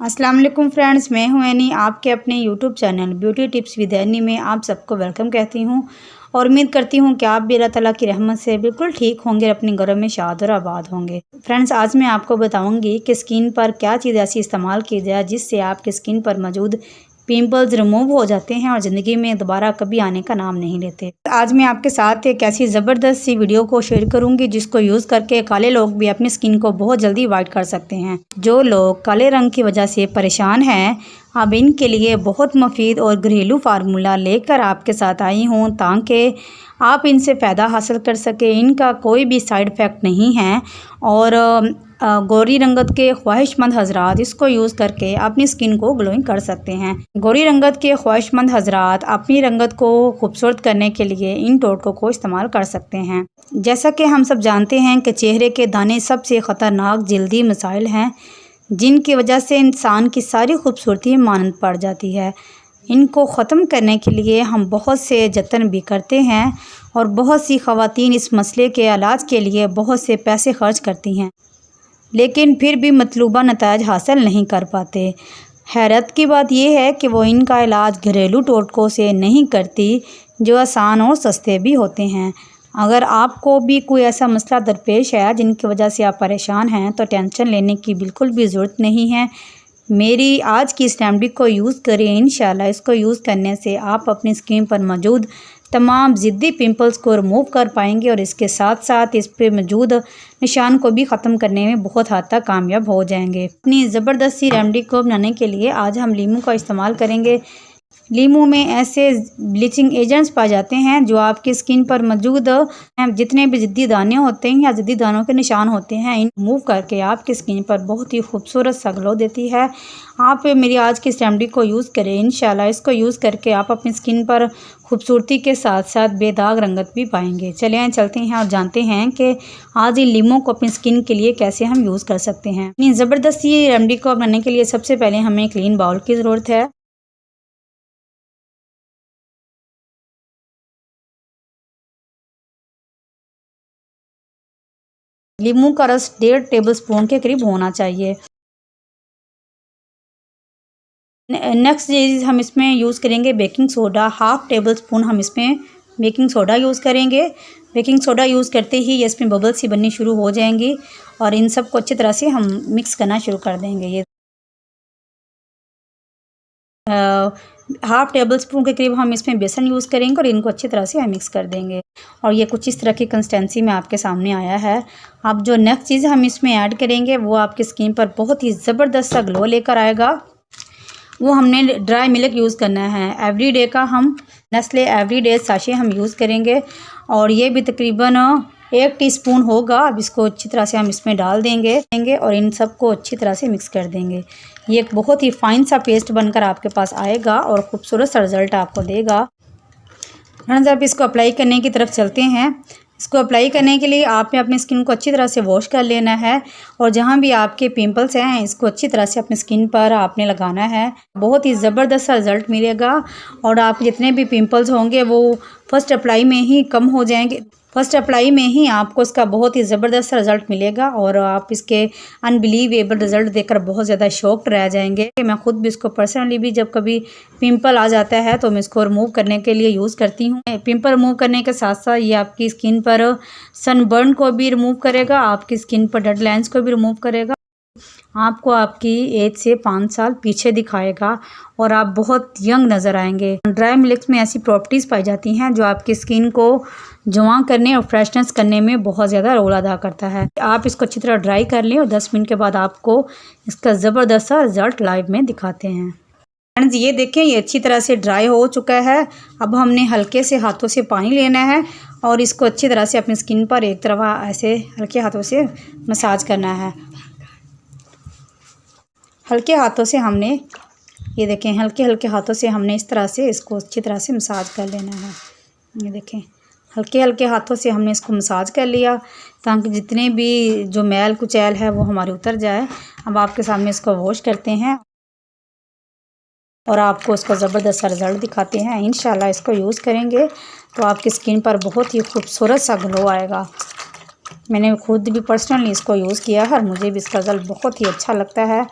अस्सलाम वालेकुम फ्रेंड्स, मैं हूं एनी। आपके अपने YouTube channel beauty tips with any में आप सबको वेलकम कहती हूं और उम्मीद करती हूं कि आप भी अल्लाह ताला की रहमत से बिल्कुल ठीक होंगे, अपने घरों में शाद और आबाद होंगे। फ्रेंड्स, आज मैं आपको बताऊंगी कि स्किन पर क्या चीज़ ऐसी इस्तेमाल की जाए जिससे आपकी स्किन पर मौजूद पिंपल्स रिमूव हो जाते हैं और ज़िंदगी में दोबारा कभी आने का नाम नहीं लेते। आज मैं आपके साथ एक ऐसी ज़बरदस्त सी वीडियो को शेयर करूंगी जिसको यूज़ करके काले लोग भी अपनी स्किन को बहुत जल्दी वाइट कर सकते हैं। जो लोग काले रंग की वजह से परेशान हैं, अब इनके लिए बहुत मुफीद और घरेलू फार्मूला लेकर आपके साथ आई हूँ ताकि आप इनसे फ़ायदा हासिल कर सकें। इनका कोई भी साइड इफ़ेक्ट नहीं है और गोरी रंगत के ख्वाहिशमंद हजरात इसको यूज़ करके अपनी स्किन को ग्लोइंग कर सकते हैं। गोरी रंगत के ख्वाहिशमंद हजरात अपनी रंगत को खूबसूरत करने के लिए इन टोटकों को इस्तेमाल कर सकते हैं। जैसा कि हम सब जानते हैं कि चेहरे के दाने सबसे ख़तरनाक जल्दी मसाइल हैं जिनकी वजह से इंसान की सारी खूबसूरती मानद पड़ जाती है। इनको ख़त्म करने के लिए हम बहुत से जतन भी करते हैं और बहुत सी ख़वातीन इस मसले के इलाज के लिए बहुत से पैसे खर्च करती हैं, लेकिन फिर भी मतलूबा नताइज हासिल नहीं कर पाते। हैरत की बात यह है कि वो इनका इलाज घरेलू टोटकों से नहीं करती जो आसान और सस्ते भी होते हैं। अगर आपको भी कोई ऐसा मसला दरपेश है जिनकी वजह से आप परेशान हैं तो टेंशन लेने की बिल्कुल भी ज़रूरत नहीं है। मेरी आज की इस रेमेडी को यूज़ करें, इंशाल्लाह इसको यूज़ करने से आप अपनी स्किन पर मौजूद तमाम ज़िद्दी पिंपल्स को रिमूव कर पाएंगे और इसके साथ साथ इस पे मौजूद निशान को भी ख़त्म करने में बहुत हद तक कामयाब हो जाएंगे। अपनी ज़बरदस्त सी रेमेडी को बनाने के लिए आज हम लीमू का इस्तेमाल करेंगे। लीमू में ऐसे ब्लीचिंग एजेंट्स पाए जाते हैं जो आपकी स्किन पर मौजूद जितने भी ज़िद्दी दाने होते हैं या ज़िद्दी दानों के निशान होते हैं, इन मूव करके आपकी स्किन पर बहुत ही खूबसूरत सा ग्लो देती है। आप मेरी आज की इस रेमेडी को यूज़ करें, इंशाल्लाह इसको यूज़ करके आप अपनी स्किन पर खूबसूरती के साथ साथ बेदाग रंगत भी पाएंगे। चलिए चलते हैं और जानते हैं कि आज इन लीमू को अपनी स्किन के लिए कैसे हम यूज़ कर सकते हैं। इन ज़बरदस्त ये रेमेडी को बनाने के लिए सबसे पहले हमें क्लीन बाउल की ज़रूरत है। लीमू का रस 1.5 टेबलस्पून के करीब होना चाहिए। नेक्स्ट चीज़ हम इसमें यूज़ करेंगे बेकिंग सोडा। 1/2 टेबलस्पून हम इसमें बेकिंग सोडा यूज़ करेंगे। बेकिंग सोडा यूज़ करते ही ये इसमें बबल्स सी बननी शुरू हो जाएंगी और इन सब को अच्छी तरह से हम मिक्स करना शुरू कर देंगे। ये 1/2 टेबलस्पून के करीब हम इसमें बेसन यूज़ करेंगे और इनको अच्छी तरह से हम मिक्स कर देंगे और ये कुछ इस तरह की कंसिस्टेंसी में आपके सामने आया है। अब जो नेक्स्ट चीज़ हम इसमें ऐड करेंगे वो आपकी स्किन पर बहुत ही ज़बरदस्त सा ग्लो लेकर आएगा। वो हमने ड्राई मिल्क यूज़ करना है। एवरीडे का हम नेस्ले एवरीडे साशे हम यूज़ करेंगे और ये भी तकरीबन 1 टीस्पून होगा। अब इसको अच्छी तरह से हम इसमें डाल देंगे और इन सब को अच्छी तरह से मिक्स कर देंगे। ये एक बहुत ही फाइन सा पेस्ट बनकर आपके पास आएगा और ख़ूबसूरत सा रिज़ल्ट आपको देगा। फ्रेंड्स, अब इसको अप्लाई करने की तरफ चलते हैं। इसको अप्लाई करने के लिए आपने अपनी स्किन को अच्छी तरह से वॉश कर लेना है और जहाँ भी आपके पिंपल्स हैं इसको अच्छी तरह से अपनी स्किन पर आपने लगाना है। बहुत ही ज़बरदस्त सा रिज़ल्ट मिलेगा और आप जितने भी पिंपल्स होंगे वो फर्स्ट अप्लाई में ही कम हो जाएंगे। फर्स्ट अप्लाई में ही आपको इसका बहुत ही ज़बरदस्त रिज़ल्ट मिलेगा और आप इसके अनबिलीवेबल रिज़ल्ट देखकर बहुत ज़्यादा शॉक्ड रह जाएंगे। मैं ख़ुद भी इसको पर्सनली भी जब कभी पिंपल आ जाता है तो मैं इसको रिमूव करने के लिए यूज़ करती हूँ। पिंपल रिमूव करने के साथ साथ ये आपकी स्किन पर सनबर्न को भी रिमूव करेगा, आपकी स्किन पर डेड लाइन्स को भी रिमूव करेगा, आपको आपकी एज से 5 साल पीछे दिखाएगा और आप बहुत यंग नज़र आएंगे। ड्राई मिल्क में ऐसी प्रॉपर्टीज़ पाई जाती हैं जो आपकी स्किन को जवां करने और फ्रेशनेस करने में बहुत ज़्यादा रोल अदा करता है। आप इसको अच्छी तरह ड्राई कर लें और 10 मिनट के बाद आपको इसका ज़बरदस्त सा रिज़ल्ट लाइव में दिखाते हैं। फ्रेंड्स, ये देखें, ये अच्छी तरह से ड्राई हो चुका है। अब हमने हल्के से हाथों से पानी लेना है और इसको अच्छी तरह से अपनी स्किन पर एक तरफ ऐसे हल्के हाथों से मसाज करना है। हल्के हाथों से हमने ये देखें हल्के हाथों से हमने इस तरह से इसको अच्छी तरह से मसाज कर लेना है। ये देखें हल्के हाथों से हमने इसको मसाज कर लिया ताकि जितने भी जो मैल कुचैल है वो हमारे उतर जाए। अब आपके सामने इसको वॉश करते हैं और आपको इसका ज़बरदस्त सा रिज़ल्ट दिखाते हैं। इंशाल्लाह इसको यूज़ करेंगे तो आपकी स्किन पर बहुत ही खूबसूरत सा ग्लो आएगा। मैंने खुद भी पर्सनली इसको यूज़ किया है और मुझे भी इसका रिज़ल्ट बहुत ही अच्छा लगता है।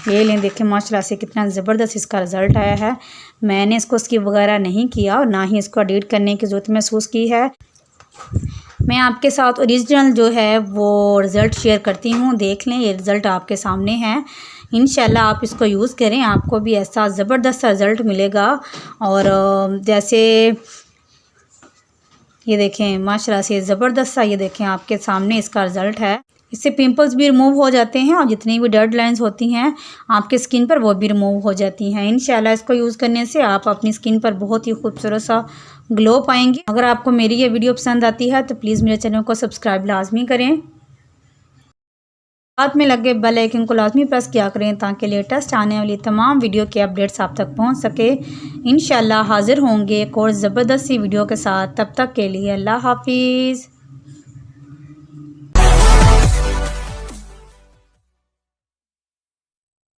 ये लें, देखें माशाल्लाह से कितना ज़बरदस्त इसका रिज़ल्ट आया है। मैंने इसको स्किप वगैरह नहीं किया और ना ही इसको एडिट करने की ज़रूरत महसूस की है। मैं आपके साथ ओरिजिनल जो है वो रिज़ल्ट शेयर करती हूँ। देख लें, ये रिज़ल्ट आपके सामने है। इंशाल्लाह आप इसको यूज़ करें, आपको भी ऐसा ज़बरदस्त रिज़ल्ट मिलेगा। और जैसे ये देखें माशाल्लाह से ज़बरदस्त सा, ये देखें आपके सामने इसका रिज़ल्ट है। इससे पिंपल्स भी रिमूव हो जाते हैं और जितनी भी डेड लाइंस होती हैं आपके स्किन पर वो भी रिमूव हो जाती हैं। इंशाल्लाह इसको यूज़ करने से आप अपनी स्किन पर बहुत ही खूबसूरत सा ग्लो पाएंगे। अगर आपको मेरी ये वीडियो पसंद आती है तो प्लीज़ मेरे चैनल को सब्सक्राइब लाजमी करें। साथ में लगे बेल आइकन को लाजमी प्रेस किया करें ताकि लेटेस्ट आने वाली तमाम वीडियो के अपडेट्स आप तक पहुंच सके। इंशाल्लाह हाजिर होंगे एक और ज़बरदस्त सी वीडियो के साथ। तब तक के लिए अल्लाह हाफिज़।